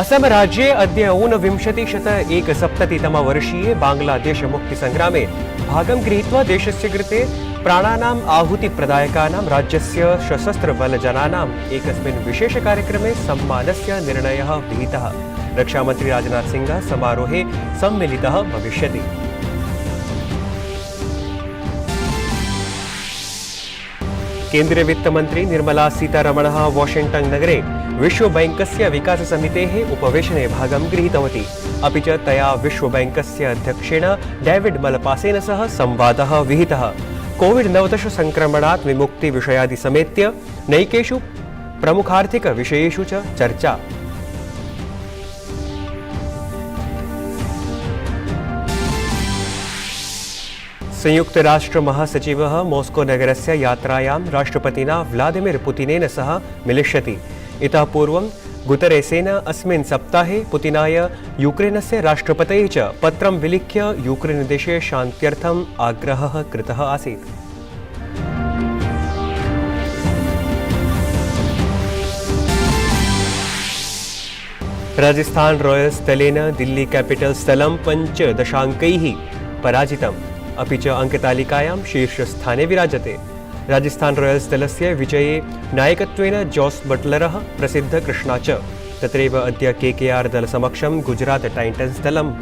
असम राज्ये अद्य ऊनविंशतिशत-एकसप्ततितमवर्षीये बांग्लादेश मुक्तिसंग्रामे भागं गृहीत्वा देशस्य कृते प्राणानाम् आहुतिप्रदायकानां राज्यस्य सशस्त्रबलजनानाम् एकस्मिन् विशेषकार्यक्रमे सम्मानस्य निर्णयः विहितः। रक्षामन्त्री राजनाथ सिंह समारोहे सम्मिलितः भविष्यति। केन्द्रीय वित्तमन्त्री निर्मला सीतारमणः वाशिंग्टन नगरे विश्वबैंकस्य विकाससमितेः उपवेशने भागं गृहीतवती। अपि च तया विश्वबैंकस्य अध्यक्षेण डेविड मलपासेन सह संवादः विहितः। कोविड-19 संक्रमणात् विमुक्तिविषयादि समेत्य नैकेषु प्रमुखार्थिकविषयेषु च चर्चा। संयुक्त राष्ट्र महासचिवः मॉस्को नगरस्य यात्रायां राष्ट्रपतिना व्लादिमीर पुतिनेन सह मिलिष्यति। इतः पूर्वं गुतरेसेन अस्मिन् सप्ताहे पुतिनाय यूक्रेनस्य राष्ट्रपतये च पत्रं विलिख्य यूक्रेनदेशे शान्त्यर्थम् आग्रहः कृतः आसीत्। राजस्थान रॉयल्स दलेन दिल्ली कैपिटल्स दलं 5 अंकैः पराजितम्। अपि च अंकतालिकायां शीर्षस्थाने विराजते। राजस्थान रॉयल्स दलस्य विजये नायकत्वेन जॉस बटलरः, प्रसिद्ध कृष्णा च। तत्रैव अद्य केकेआर दलसमक्षं गुजरात टाइटन्स दलम्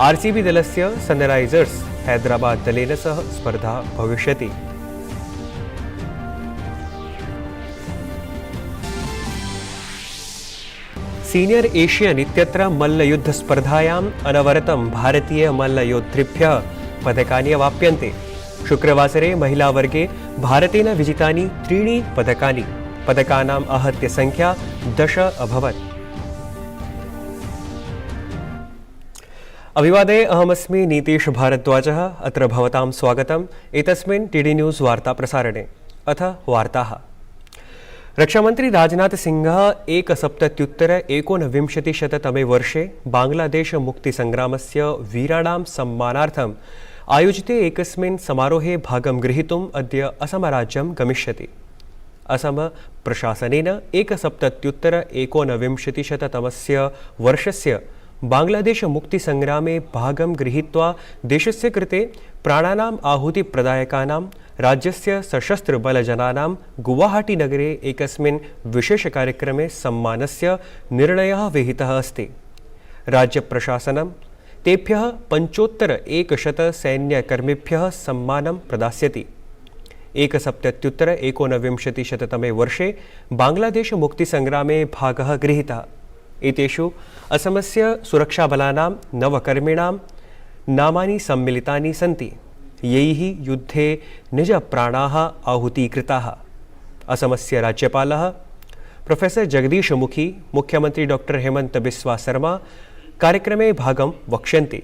आरसीबी दलस्य सनराइजर्स हैदराबाद दलेन सह स्पर्धा भविष्यति। सीनियर एशियन इत्यत्र मल्लयुद्ध स्पर्धायाम् अनवरतं भारतीय मल्लयोद्धृभ्यः पदकानि अवाप्यन्ते। शुक्रवासरे महिलावर्गे भारतेन विजितानि 3 पदकानि। पदकानाम् आहत्य संख्या 10 अभवत्। अभिवादये, अहमस्मि नीतीश भारद्वाजः। अत्र भवतां स्वागतम् एतस्मिन् टीडी न्यूज़ वार्ता प्रसारणे। अथ वार्ताः। रक्षामन्त्री राजनाथ सिंह 1 वर्षे बांग्लादेश मुक्तिसंग्रामस्य वीराणां सम्मानार्थम् आयोजिते एकस्मिन् समारोहे भागं ग्रहीतुम् अद्य असमराज्यं गमिष्यति। असम प्रशासनेन 1 वर्षस्य बांग्लादेश मुक्तिसंग्रामे भागं गृहीत्वा देशस्य कृते प्राणानाम् आहुतिप्रदायकानां राज्यस्य सशस्त्रबलजनानां गुवाहाटी नगरे एकस्मिन् विशेषकार्यक्रमे सम्मानस्य निर्णयः विहितः अस्ति। राज्यप्रशासनं तेभ्यः 75 सैन्यकर्मिभ्यः सम्मानं प्रदास्यति। 1 वर्षे बांग्लादेश मुक्तिसंग्रामे भागः गृहीतः। एतेषु असमस्य सुरक्षाबलानां 9 कर्मिणां नामानि सम्मिलितानि सन्ति, यैः युद्धे निजप्राणाः आहुतीकृताः। असमस्य राज्यपालः प्रोफेसर जगदीश मुखी, मुख्यमंत्री डॉक्टर हेमंत बिस्वा शर्मा कार्यक्रमे भागं वक्ष्यन्ति।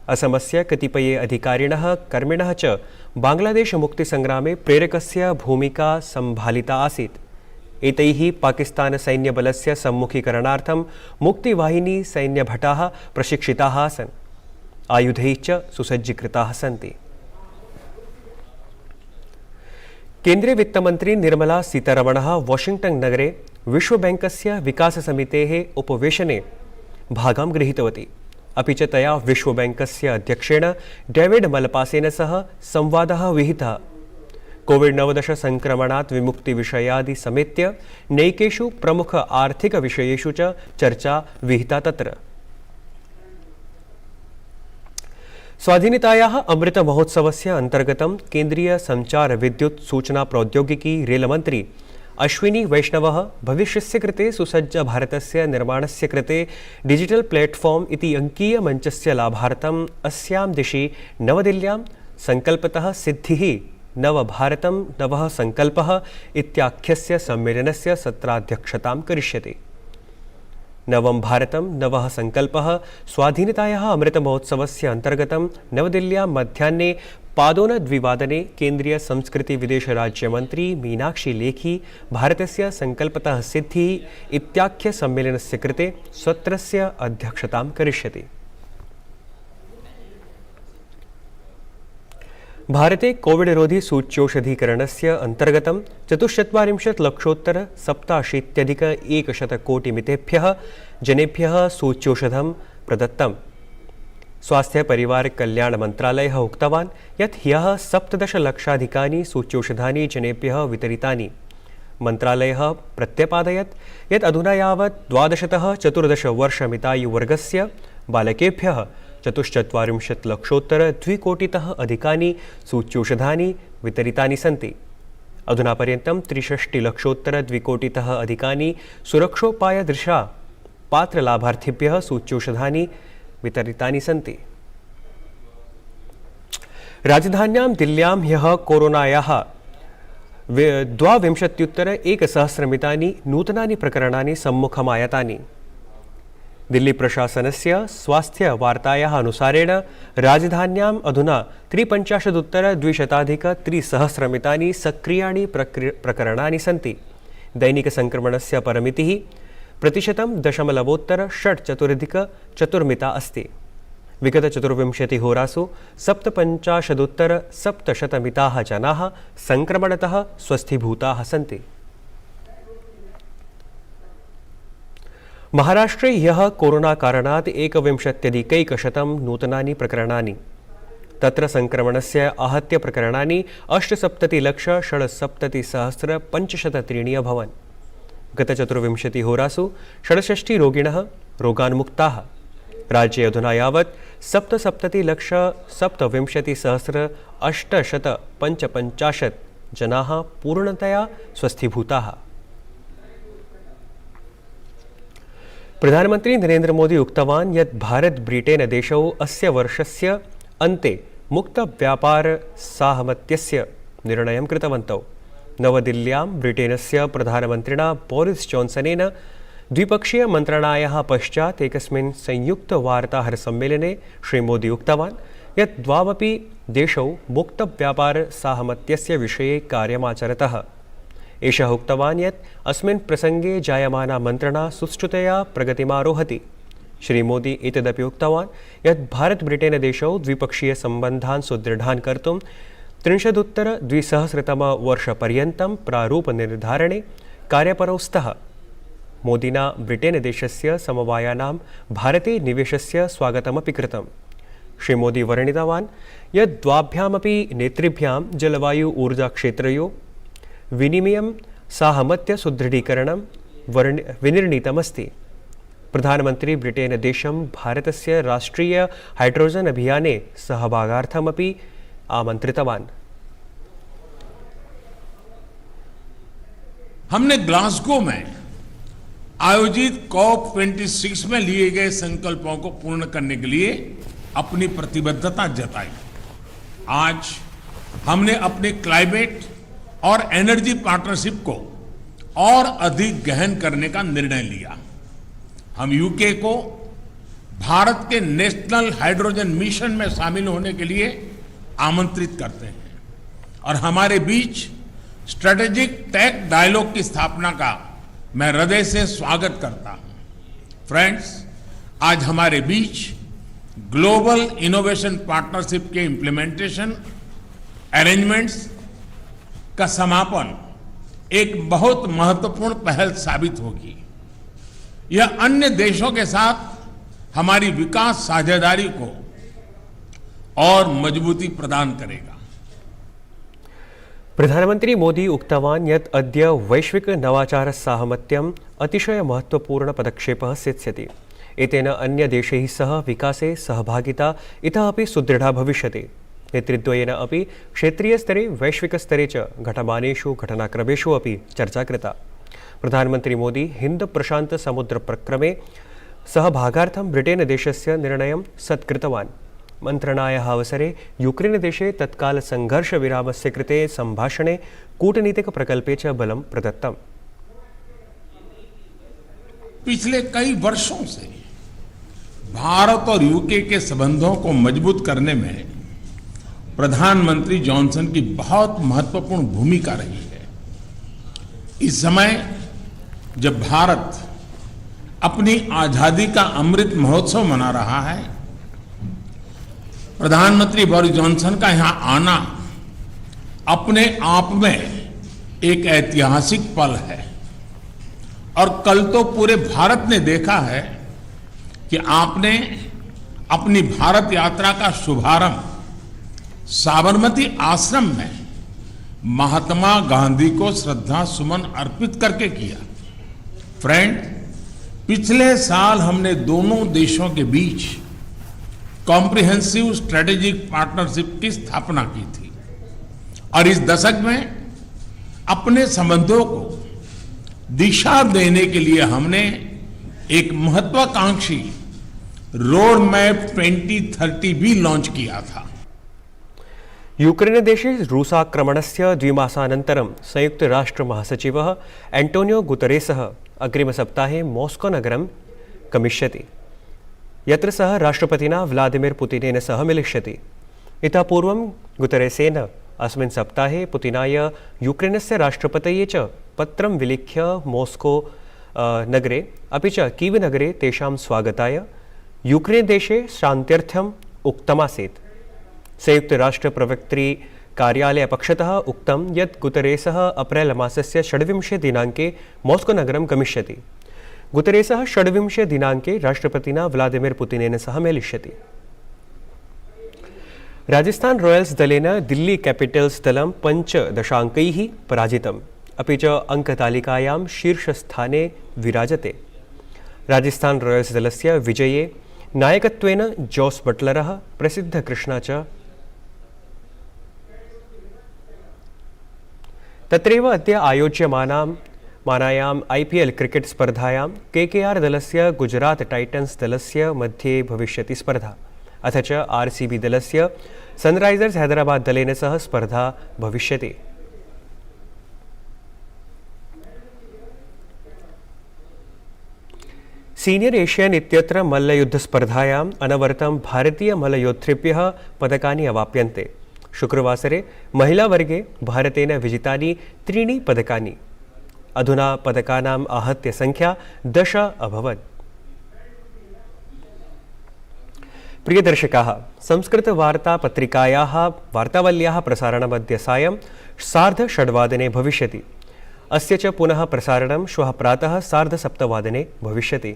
असमस्य कतिपये अधिकारिणः कर्मिणः च बांग्लादेश मुक्तिसंग्रामे प्रेरकस्य भूमिका सम्भालिता आसीत्। एतैः पाकिस्तान सैन्यबलस्य सम्मुखीकरणार्थं मुक्तिवाहिनी सैन्यभटाः प्रशिक्षिताः आसन्। आयुधैः च सुसज्जीकृताः सन्ति। केन्द्रीय वित्तमन्त्री निर्मला सीतारमणः वाशिंग्टन नगरे विश्वबैंकस्य विकाससमितेः उपवेशने भागं गृहीतवती। अपि च तया विश्वबैंकस्य अध्यक्षेण डेविड मलपासेन सह संवादः विहितः। कोविड-19 संक्रमणात् विमुक्तिविषयादि समेत्य नैकेषु प्रमुख आर्थिकविषयेषु च चर्चा विहिता तत्र। स्वाधीनतायाः अमृत महोत्सवस्य अंतर्गतं केन्द्रीय संचार विद्युत् सूचना प्रौद्योगिकी रेलमन्त्री अश्विनी वैष्णवः भविष्यस्य कृते सुसज्ज भारतस्य निर्माणस्य कृते डिजिटल प्लेटफॉर्म इति अंकीय मञ्चस्य लाभार्थम् अस्यां दिशि नवदिल्ल्यां संकल्पतः सिद्धिः नव भारतं नवः संकल्पः इत्याख्यस्य सम्मेलनस्य सत्राध्यक्षतां करिष्यति। नवं भारतं नवः संकल्पः स्वाधीनतायाः अमृतमहोत्सवस्य अंतर्गतं नवदिल्ल्यां मध्याह्ने पादोन-2 केन्द्रीय संस्कृति विदेश राज्यमंत्री मीनाक्षी लेखी भारतस्य संकल्पतः सिद्धिः इत्याख्य सम्मेलनस्य कृते सत्रस्य अध्यक्षतां करिष्यति। भारते कोविड-रोधी सूच्यौषधीकरणस्य अन्तर्गतं चतुश्चत्वारिंशत्लक्षोत्तर-87,100 जनेभ्यः सूच्यौषधं प्रदत्तम्। स्वास्थ्य परिवार कल्याण मन्त्रालयः उक्तवान् यत् ह्यः 17 लक्षाधिकानि सूच्यौषधानि जनेभ्यः वितरितानि। मन्त्रालयः प्रत्यपादयत् यत् अधुना यावत् 12तः 14 वर्षमितायुवर्गस्य बालकेभ्यः 44,00,000,200,000 अधिकानि सूच्यौषधानि वितरितानि सन्ति। अधुना पर्यन्तं 63,00,000,200,000 अधिकानि सुरक्षोपायदृशा पात्रलाभार्थिभ्यः सूच्यौषधानि वितरितानि सन्ति। राजधान्यां दिल्ल्यां ह्यः कोरोनायाः 22,100,000 नूतनानि प्रकरणानि सम्मुखमायातानि। दिल्ली प्रशासनस्य स्वास्थ्यवार्तायाः अनुसारेण राजधान्याम् अधुना 53,200,300 सक्रियाणि प्रकरणानि सन्ति। दैनिकसंक्रमणस्य परमितिः प्रतिशतं 0.64 अस्ति। विगत 24 होरासु 57,700 जनाः संक्रमणतः स्वस्थीभूताः सन्ति। महाराष्ट्रे ह्यः कोरोना कारणात् 21,100 नूतनानि प्रकरणानि। तत्र संक्रमणस्य आहत्य प्रकरणानि 68,67,503 अभवन्। गत 24 होरासु 67 रोगिणः रोगान्मुक्ताः। राज्ये अधुना यावत् 77,27,855 जनाः पूर्णतया स्वस्थीभूताः। प्रधानमन्त्री नरेन्द्र मोदी उक्तवान् यत् भारत ब्रिटेन देशौ अस्य वर्षस्य अन्ते मुक्तव्यापारसाहमत्यस्य निर्णयं कृतवन्तौ। नवदिल्ल्यां ब्रिटेनस्य प्रधानमन्त्रिणा बोरिस जॉन्सनेन द्विपक्षीयमन्त्रणायाः पश्चात् एकस्मिन् संयुक्तवार्ताहरसम्मेलने श्रीमोदी उक्तवान् यत् द्वावपि देशौ मुक्तव्यापारसाहमत्यस्य विषये कार्यमाचरतः। एषः उक्तवान् यत् अस्मिन् प्रसङ्गे जायमाना मन्त्रणा सुष्ठुतया प्रगतिमारोहति। श्रीमोदी एतदपि उक्तवान् यत् भारत ब्रिटेन देशौ द्विपक्षीयसम्बन्धान् सुदृढान् कर्तुं 30-2000 प्रारूपनिर्धारणे कार्यपरौ स्तः। मोदिना ब्रिटेन देशस्य समवायानां भारते निवेशस्य स्वागतमपि कृतम्। श्रीमोदी वर्णितवान् यत् द्वाभ्यामपि नेतृभ्यां जलवायु ऊर्जाक्षेत्रयोः विनिमयं साहमत्य सुदृढीकरणं विनिर्णीतमस्ति। प्रधानमन्त्री ब्रिटेन देशं भारतस्य राष्ट्रीय हाइड्रोजन अभियाने सहभागार्थमपि आमन्त्रितवान्। हमने ग्लासगो में आयोजित COP26 में लिए गए संकल्पों को पूर्ण करने के लिए अपनी प्रतिबद्धता जताई। आज हमने अपने क्लाइमेट और एनर्जी पार्टनरशिप को और अधिक गहन करने का निर्णय लिया। हम यूके को भारत के नेशनल हाइड्रोजन मिशन में शामिल होने के लिए आमंत्रित करते हैं और हमारे बीच स्ट्रेटेजिक टेक डायलॉग की स्थापना का मैं हृदय से स्वागत करता हूं। फ्रेंड्स, आज हमारे बीच ग्लोबल इनोवेशन पार्टनरशिप के इंप्लीमेंटेशन अरेंजमेंट्स का समापन एक बहुत महत्वपूर्ण पहल साबित होगी। यह अन्य देशों के साथ हमारी विकास साझेदारी को और मजबूती प्रदान करेगा। प्रधानमन्त्री मोदी उक्तवान् यत् अद्य वैश्विक नवाचारसाहमत्यम् अतिशय महत्वपूर्ण पदक्षेपः सिद्ध्यति। एतेन अन्य देशैः सह विकासे सहभागिता इतः अपि सुदृढा भविष्यति। नेतृद्वयेन अपि क्षेत्रीयस्तरे वैश्विकस्तरे च घटमानेषु घटनाक्रमेषु अपि चर्चा कृता। प्रधानमन्त्री मोदी हिन्द प्रशान्त समुद्र प्रक्रमे सहभागार्थं ब्रिटेन देशस्य निर्णयं सत्कृतवान्। मन्त्रणायाः अवसरे यूक्रेन देशे तत्काल संघर्षविरामस्य कृते सम्भाषणे कूटनीतिकप्रकल्पे च बलं प्रदत्तम्। पिछले कई वर्षों से भारत और यूके के संबंधों को मजबूत करने में प्रधानमंत्री जॉनसन की बहुत महत्वपूर्ण भूमिका रही है। इस समय जब भारत अपनी आजादी का अमृत महोत्सव मना रहा है, प्रधानमंत्री बोरिस जॉनसन का यहां आना अपने आप में एक ऐतिहासिक पल है और कल तो पूरे भारत ने देखा है कि आपने अपनी भारत यात्रा का शुभारंभ साबरमती आश्रम में महात्मा गांधी को श्रद्धा सुमन अर्पित करके किया। फ्रेंड, पिछले साल हमने दोनों देशों के बीच कॉम्प्रिहेंसिव स्ट्रेटेजिक पार्टनरशिप की स्थापना की थी और इस दशक में अपने संबंधों को दिशा देने के लिए हमने एक महत्वाकांक्षी रोड मैप 2030 भी लॉन्च किया था। यूक्रेनदेशे रूसाक्रमणस्य द्विमासानन्तरं संयुक्तराष्ट्रमहासचिवः एंटोनियो गुतरेसः अग्रिमसप्ताहे मॉस्को-नगरं गमिष्यति, यत्र सः राष्ट्रपतिना व्लादिमीर् पुतिनेन सह मिलिष्यति। इतः पूर्वं गुतरेसेन अस्मिन् सप्ताहे पुतिनाय यूक्रेनस्य राष्ट्रपतये च पत्रं विलिख्य मॉस्को नगरे अपि च कीव नगरे तेषां स्वागताय यूक्रेनदेशे शान्त्यर्थम् उक्तमासीत्। संयुक्तराष्ट्रप्रवक्त्री कार्यालयपक्षतः उक्तं यत् गुतरेसः अप्रैल मासस्य 26 दिनाङ्के मॉस्को नगरं गमिष्यति। गुतरेसः 26 दिनाङ्के राष्ट्रपतिना व्लादिमीर् पुतिनेन सह मेलिष्यति। राजस्थान रॉयल्स दलेन दिल्ली कैपिटल्स दलं 5 अंकैः पराजितम्, अपि च अंकतालिकायां शीर्षस्थाने विराजते। राजस्थान रॉयल्स दलस्य विजये नायकत्वेन जोस बटलरः, प्रसिद्ध कृष्णा च। तत्रैव अद्य आयोज्यमानायाम् IPL क्रिकेट स्पर्धायां KKR दलस्य गुजरात टाइटन्स दलस्य मध्ये भविष्यति स्पर्धा, अथ च RCB दलस्य सनराइजर्स हैदराबाद दलेन सह स्पर्धा भविष्यति। सीनियर एशियन इत्यत्र मल्लयुद्धस्पर्धायाम् अनवरतं भारतीय मल्लयोद्धृभ्यः पदकानि अवाप्यन्ते। शुक्रवासरे महिलावर्गे भारतेन विजितानि 3 पदकानि। अधुना पदकानाम् आहत्य संख्या 10 अभवत्। प्रियदर्शकाः, संस्कृतवार्तापत्रिकायाः वार्तावल्याः प्रसारणमद्य सायं 6:30 भविष्यति। अस्य च पुनः प्रसारणं श्वः प्रातः 7:30 भविष्यति।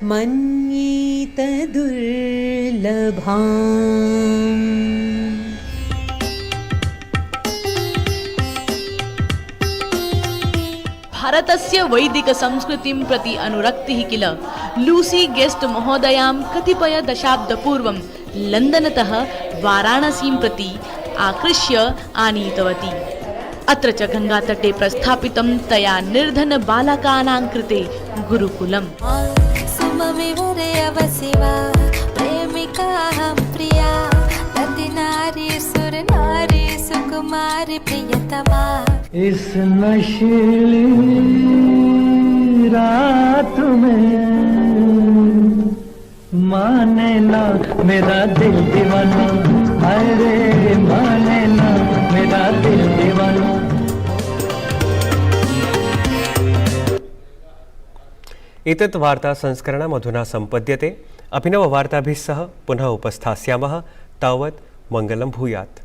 मन्येत दुर्लभाम् भारतस्य वैदिक संस्कृतिं प्रति अनुरक्तिः किल लूसी गेस्ट महोदयां कतिपय दशाब्दपूर्वं लण्डनतः वाराणसीं प्रति आकृष्य आनीतवती। अत्र च गङ्गातटे प्रस्थापितं तया निर्धन बालकानां कृते गुरुकुलम्। प्रेमिकाहं प्रिया नारी सुर नारी सुकुमारी प्रियतमा। इस नशीली रात में माने ना मेरा दिल दीवाना, अरे माने ना मेरा दिल दीवाना। एतत् वार्ता संस्करणम् अधुना सम्पद्यते। अभिनववार्ताभिः सह पुनः उपस्थास्यामः। तावत् मङ्गलं भूयात्।